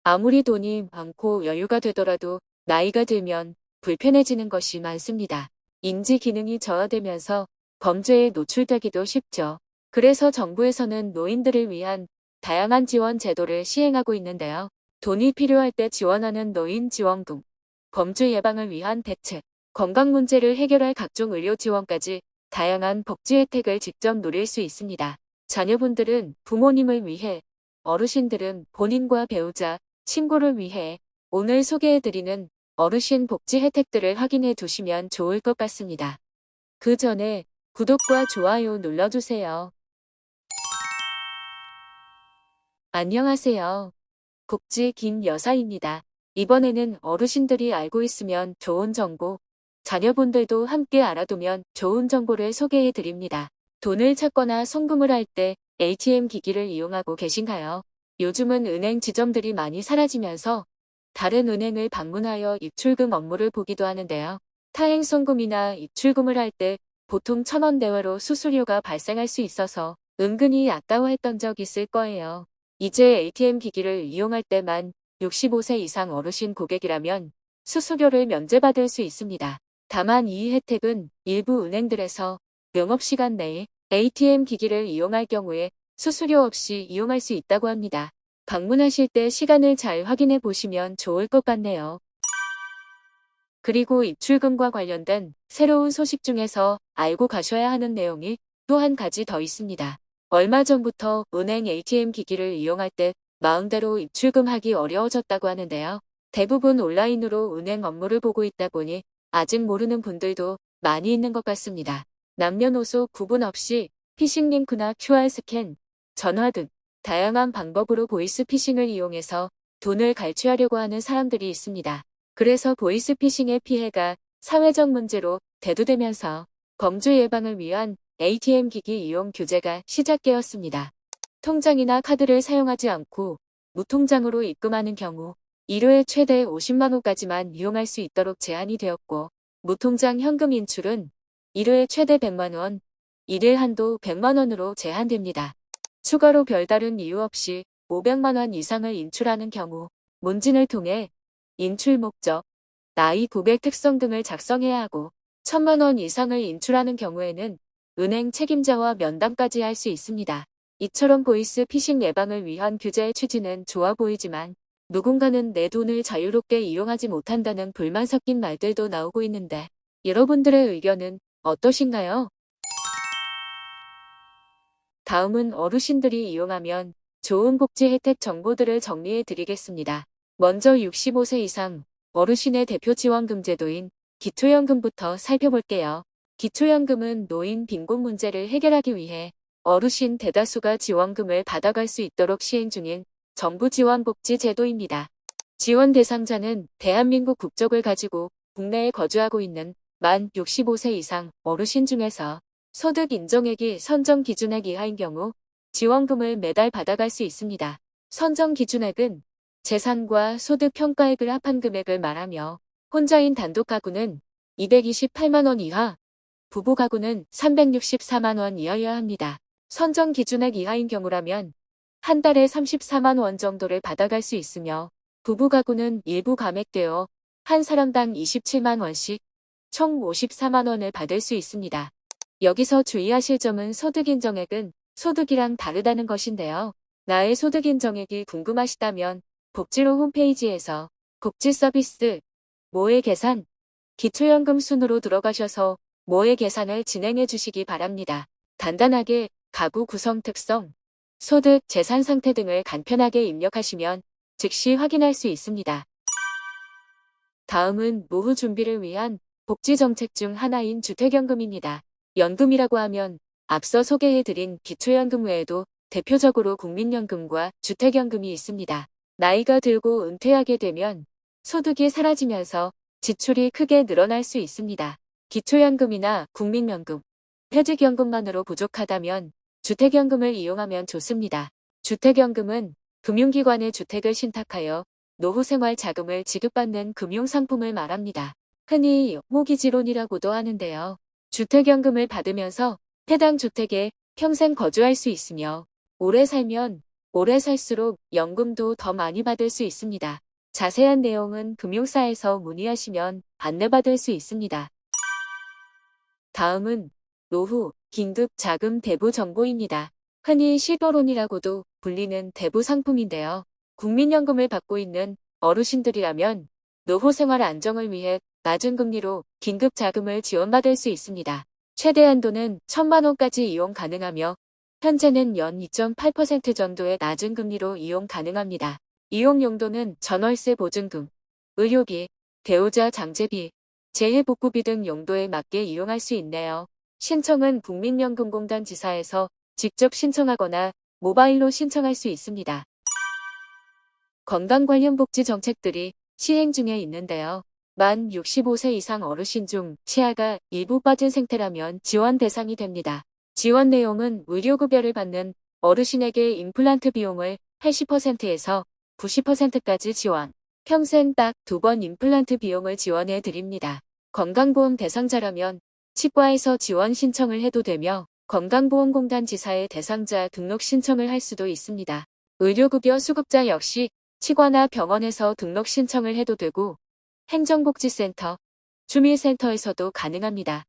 아무리 돈이 많고 여유가 되더라도 나이가 들면 불편해지는 것이 많습니다. 인지 기능이 저하되면서 범죄에 노출되기도 쉽죠. 그래서 정부에서는 노인들을 위한 다양한 지원 제도를 시행하고 있는데요. 돈이 필요할 때 지원하는 노인 지원금, 범죄 예방을 위한 대책, 건강 문제를 해결할 각종 의료 지원까지 다양한 복지 혜택을 직접 누릴 수 있습니다. 자녀분들은 부모님을 위해, 어르신들은 본인과 배우자, 친구를 위해 오늘 소개해드리는 어르신 복지 혜택들을 확인해 두시면 좋을 것 같습니다. 그 전에 구독과 좋아요 눌러주세요. 안녕하세요. 복지 김여사입니다. 이번에는 어르신들이 알고 있으면 좋은 정보, 자녀분들도 함께 알아두면 좋은 정보를 소개해 드립니다. 돈을 찾거나 송금을 할 때 ATM 기기를 이용하고 계신가요? 요즘은 은행 지점들이 많이 사라지면서 다른 은행을 방문하여 입출금 업무를 보기도 하는데요. 타행 송금이나 입출금을 할 때 보통 1,000원 내외로 수수료가 발생할 수 있어서 은근히 아까워했던 적 있을 거예요. 이제 ATM 기기를 이용할 때만 65세 이상 어르신 고객이라면 수수료를 면제받을 수 있습니다. 다만 이 혜택은 일부 은행들에서 영업시간 내에 ATM 기기를 이용할 경우에 수수료 없이 이용할 수 있다고 합니다. 방문하실 때 시간을 잘 확인해 보시면 좋을 것 같네요. 그리고 입출금과 관련된 새로운 소식 중에서 알고 가셔야 하는 내용이 또 한 가지 더 있습니다. 얼마 전부터 은행 ATM 기기를 이용할 때 마음대로 입출금하기 어려워졌다고 하는데요. 대부분 온라인으로 은행 업무를 보고 있다 보니 아직 모르는 분들도 많이 있는 것 같습니다. 남녀노소 구분 없이 피싱 링크나 QR 스캔, 전화 등 다양한 방법으로 보이스피싱을 이용해서 돈을 갈취하려고 하는 사람들이 있습니다. 그래서 보이스피싱의 피해가 사회적 문제로 대두되면서 범죄 예방을 위한 ATM 기기 이용 규제가 시작되었습니다. 통장이나 카드를 사용하지 않고 무통장으로 입금하는 경우 1회에 최대 50만 원까지만 이용할 수 있도록 제한이 되었고, 무통장 현금 인출은 1회에 최대 100만 원, 1일 한도 100만 원으로 제한됩니다. 추가로 별다른 이유 없이 500만 원 이상을 인출하는 경우 문진을 통해 인출 목적, 나이, 고객 특성 등을 작성해야 하고 1,000만 원 이상을 인출하는 경우에는 은행 책임자와 면담까지 할 수 있습니다. 이처럼 보이스 피싱 예방을 위한 규제의 취지는 좋아 보이지만 누군가는 내 돈을 자유롭게 이용하지 못한다는 불만 섞인 말들도 나오고 있는데 여러분들의 의견은 어떠신가요? 다음은 어르신들이 이용하면 좋은 복지 혜택 정보들을 정리해 드리겠습니다. 먼저 65세 이상 어르신의 대표 지원금 제도인 기초연금부터 살펴볼게요. 기초연금은 노인 빈곤 문제를 해결하기 위해 어르신 대다수가 지원금을 받아갈 수 있도록 시행 중인 정부 지원 복지 제도입니다. 지원 대상자는 대한민국 국적을 가지고 국내에 거주하고 있는 만 65세 이상 어르신 중에서 소득 인정액이 선정 기준액 이하인 경우 지원금을 매달 받아갈 수 있습니다. 선정 기준액은 재산과 소득 평가액을 합한 금액을 말하며 혼자인 단독 가구는 228만 원 이하, 부부 가구는 364만 원 이하여야 합니다. 선정 기준액 이하인 경우라면 한 달에 34만 원 정도를 받아갈 수 있으며 부부 가구는 일부 감액되어 한 사람당 27만 원씩 총 54만 원을 받을 수 있습니다. 여기서 주의하실 점은 소득 인정액은 소득이랑 다르다는 것인데요. 나의 소득 인정액이 궁금하시다면 복지로 홈페이지에서 복지 서비스, 모의 계산, 기초연금 순으로 들어가셔서 모의 계산을 진행해 주시기 바랍니다. 간단하게 가구 구성 특성, 소득, 재산 상태 등을 간편하게 입력하시면 즉시 확인할 수 있습니다. 다음은 노후 준비를 위한 복지 정책 중 하나인 주택연금입니다. 연금이라고 하면 앞서 소개해드린 기초연금 외에도 대표적으로 국민연금과 주택연금이 있습니다. 나이가 들고 은퇴하게 되면 소득이 사라지면서 지출이 크게 늘어날 수 있습니다. 기초연금이나 국민연금, 퇴직연금만으로 부족하다면 주택연금을 이용하면 좋습니다. 주택연금은 금융기관의 주택을 신탁하여 노후생활 자금을 지급받는 금융상품을 말합니다. 흔히 모기지론이라고도 하는데요. 주택연금을 받으면서 해당 주택에 평생 거주할 수 있으며 오래 살면 오래 살수록 연금도 더 많이 받을 수 있습니다. 자세한 내용은 금융사에서 문의하시면 안내받을 수 있습니다. 다음은 노후, 긴급 자금 대부 정보입니다. 흔히 실버론이라고도 불리는 대부 상품인데요. 국민연금을 받고 있는 어르신들이라면 노후 생활 안정을 위해 낮은 금리로 긴급 자금을 지원받을 수 있습니다. 최대 한도는 1,000만 원까지 이용 가능하며 현재는 연 2.8% 정도의 낮은 금리로 이용 가능합니다. 이용 용도는 전월세 보증금, 의료비, 배우자 장제비, 재해복구비 등 용도에 맞게 이용할 수 있네요. 신청은 국민연금공단 지사에서 직접 신청하거나 모바일로 신청할 수 있습니다. 건강 관련 복지 정책들이 시행 중에 있는데요. 만 65세 이상 어르신 중 치아가 일부 빠진 상태라면 지원 대상이 됩니다. 지원 내용은 의료급여를 받는 어르신에게 임플란트 비용을 80%에서 90%까지 지원. 평생 딱 2번 임플란트 비용을 지원해 드립니다. 건강보험 대상자라면 치과에서 지원 신청을 해도 되며 건강보험공단 지사의 대상자 등록 신청을 할 수도 있습니다. 의료급여 수급자 역시 치과나 병원에서 등록 신청을 해도 되고 행정복지센터, 주민센터에서도 가능합니다.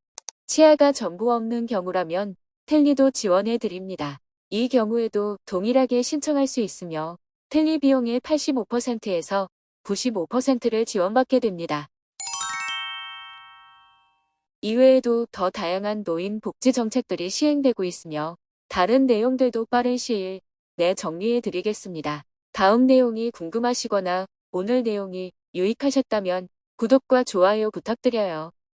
치아가 전부 없는 경우라면 텔리도 지원해 드립니다. 이 경우에도 동일하게 신청할 수 있으며 텔리 비용의 85%에서 95%를 지원받게 됩니다. 이외에도 더 다양한 노인 복지 정책들이 시행되고 있으며 다른 내용들도 빠른 시일 내에 정리해 드리겠습니다. 다음 내용이 궁금하시거나 오늘 내용이 유익하셨다면 구독과 좋아요 부탁드려요.